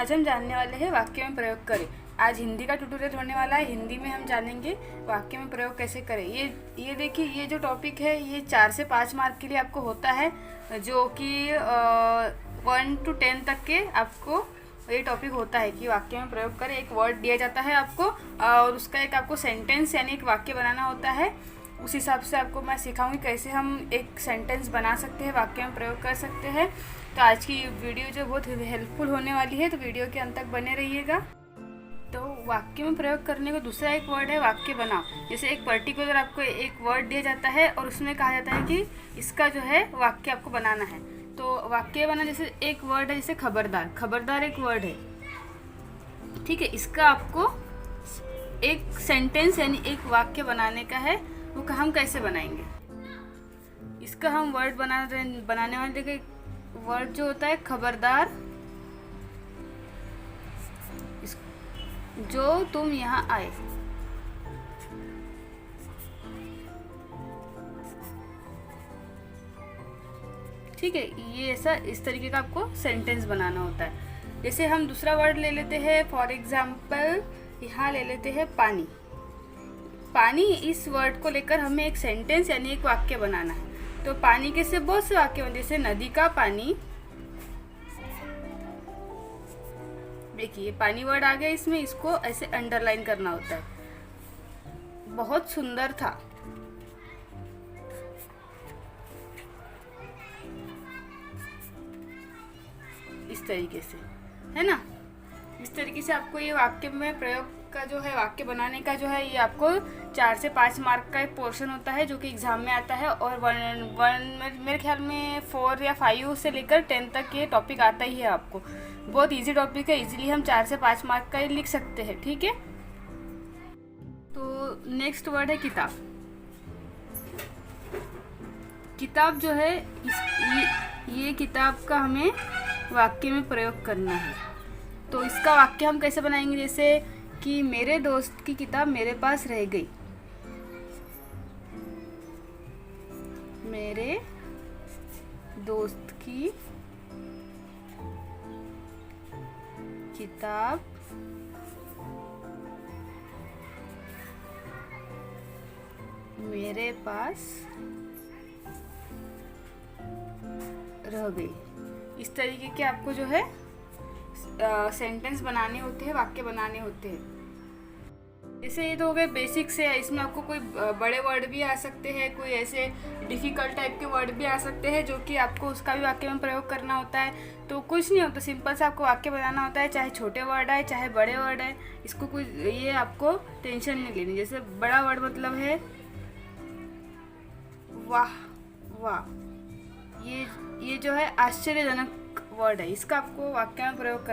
आज हम जानने वाले हैं वाक्य में प्रयोग करें। आज हिंदी का ट्यूटोरियल होने वाला है। हिंदी में हम जानेंगे वाक्य में प्रयोग कैसे करें। ये देखिए, ये जो टॉपिक है ये 4 से 5 मार्क के लिए आपको होता है, जो कि 1 to 10 तक के आपको ये टॉपिक होता है कि वाक्य में प्रयोग करें। एक वर्ड दिया जाता है आपको और उसका एक आपको सेंटेंस यानी एक वाक्य बनाना होता है। उस हिसाब से आपको मैं सिखाऊंगी कैसे हम एक सेंटेंस बना सकते हैं, वाक्य में प्रयोग कर सकते हैं। तो आज की वीडियो जो बहुत हेल्पफुल होने वाली है, तो वीडियो के अंत तक बने रहिएगा। तो वाक्य में प्रयोग करने का दूसरा एक वर्ड है वाक्य बनाओ। जैसे एक पर्टिकुलर आपको एक वर्ड दिया जाता है और उसमें कहा जाता है कि इसका जो है वाक्य आपको बनाना है। तो वाक्य बना, जैसे एक वर्ड है जैसे खबरदार। खबरदार एक वर्ड है, ठीक है। इसका आपको एक सेंटेंस यानी एक वाक्य बनाने का है। वो हम कैसे बनाएंगे, इसका हम वर्ड बनाने वाले देखिए। वर्ड जो होता है खबरदार, जो तुम यहाँ आए। ठीक है, ये ऐसा इस तरीके का आपको सेंटेंस बनाना होता है। जैसे हम दूसरा वर्ड ले लेते हैं, फॉर एग्जाम्पल यहाँ ले लेते हैं पानी। पानी, इस वर्ड को लेकर हमें एक सेंटेंस यानी एक वाक्य बनाना है। तो पानी के से बहुत से वाक्य बनते हैं, जैसे नदी का पानी। देखिए पानी वर्ड आ गया इसमें, इसको ऐसे अंडरलाइन करना होता है। बहुत सुंदर था। इस तरीके से, है ना। इस तरीके से आपको ये वाक्य में प्रयोग का जो है, वाक्य बनाने का जो है, ये आपको 4 से 5 मार्क का एक पोर्शन होता है जो कि एग्जाम में आता है। और मेरे ख्याल में 4 या 5 से लेकर 10 तक ये टॉपिक आता ही है आपको। बहुत इजी टॉपिक है, इजीली हम 4 से 5 मार्क का ही लिख सकते हैं, ठीक है। तो नेक्स्ट वर्ड है किताब। किताब जो है ये किताब का हमें वाक्य में प्रयोग करना है। तो इसका वाक्य हम कैसे बनाएंगे, जैसे कि मेरे दोस्त की किताब मेरे पास रह गई। मेरे दोस्त की किताब मेरे पास रह गई। इस तरीके के आपको जो है सेंटेंस बनाने होते हैं, वाक्य बनाने होते हैं। जैसे ये तो हो गए बेसिक से। इसमें आपको कोई बड़े वर्ड भी आ सकते हैं, कोई ऐसे डिफ़िकल्ट टाइप के वर्ड भी आ सकते हैं जो कि आपको उसका भी वाक्य में प्रयोग करना होता है। तो कुछ नहीं होता, सिंपल से आपको वाक्य बनाना होता है, चाहे छोटे वर्ड आए चाहे बड़े वर्ड आए। इसको कोई ये आपको टेंशन नहीं लेनी। जैसे बड़ा वर्ड मतलब है वाह वाह, ये जो है आश्चर्यजनक वर्ड है। इसका आपको वाक्य में प्रयोग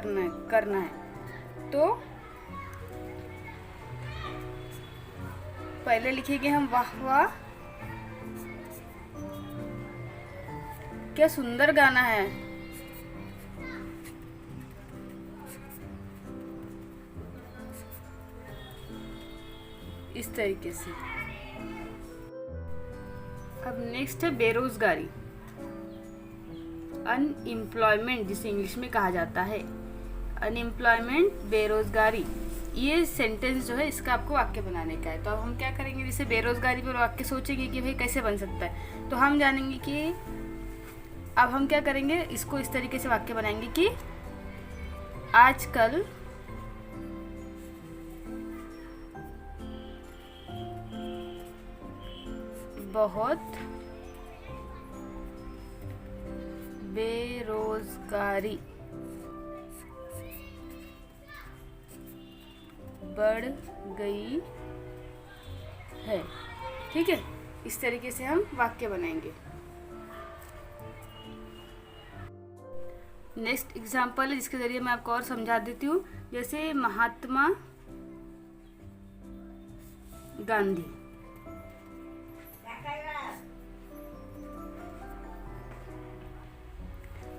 करना है। तो पहले लिखेंगे हम वाह वाह, क्या सुंदर गाना है। इस तरीके से। अब नेक्स्ट है बेरोजगारी, अनएम्प्लॉयमेंट जिसे इंग्लिश में कहा जाता है। अनएम्प्लॉयमेंट, बेरोजगारी, ये सेंटेंस जो है इसका आपको वाक्य बनाने का है। तो अब हम क्या करेंगे, जैसे बेरोजगारी पर वाक्य सोचेंगे कि भाई कैसे बन सकता है। तो हम जानेंगे कि अब हम क्या करेंगे, इसको इस तरीके से वाक्य बनाएंगे कि आजकल बहुत बेरोजगारी बढ़ गई है। ठीक है, इस तरीके से हम वाक्य बनाएंगे। नेक्स्ट एग्जाम्पल है जिसके जरिए मैं आपको और समझा देती हूँ। जैसे महात्मा गांधी।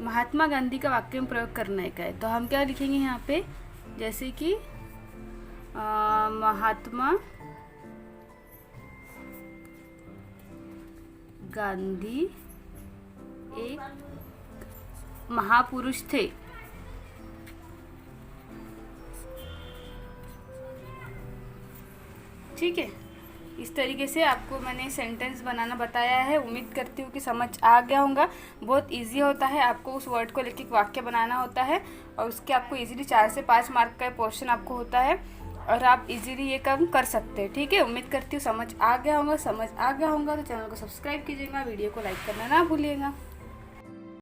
महात्मा गांधी का वाक्य में प्रयोग करने का है। तो हम क्या लिखेंगे यहाँ पे, जैसे कि महात्मा गांधी एक महापुरुष थे। ठीक है, इस तरीके से आपको मैंने सेंटेंस बनाना बताया है। उम्मीद करती हूँ कि समझ आ गया होगा। बहुत इजी होता है, आपको उस वर्ड को लेकर एक वाक्य बनाना होता है और उसके आपको इजीली 4 से 5 मार्क का पोर्शन आपको होता है और आप इजीली ये काम कर सकते हैं। ठीक है, उम्मीद करती हूँ समझ आ गया होगा। समझ आ गया होगा तो चैनल को सब्सक्राइब कीजिएगा, वीडियो को लाइक करना ना भूलिएगा।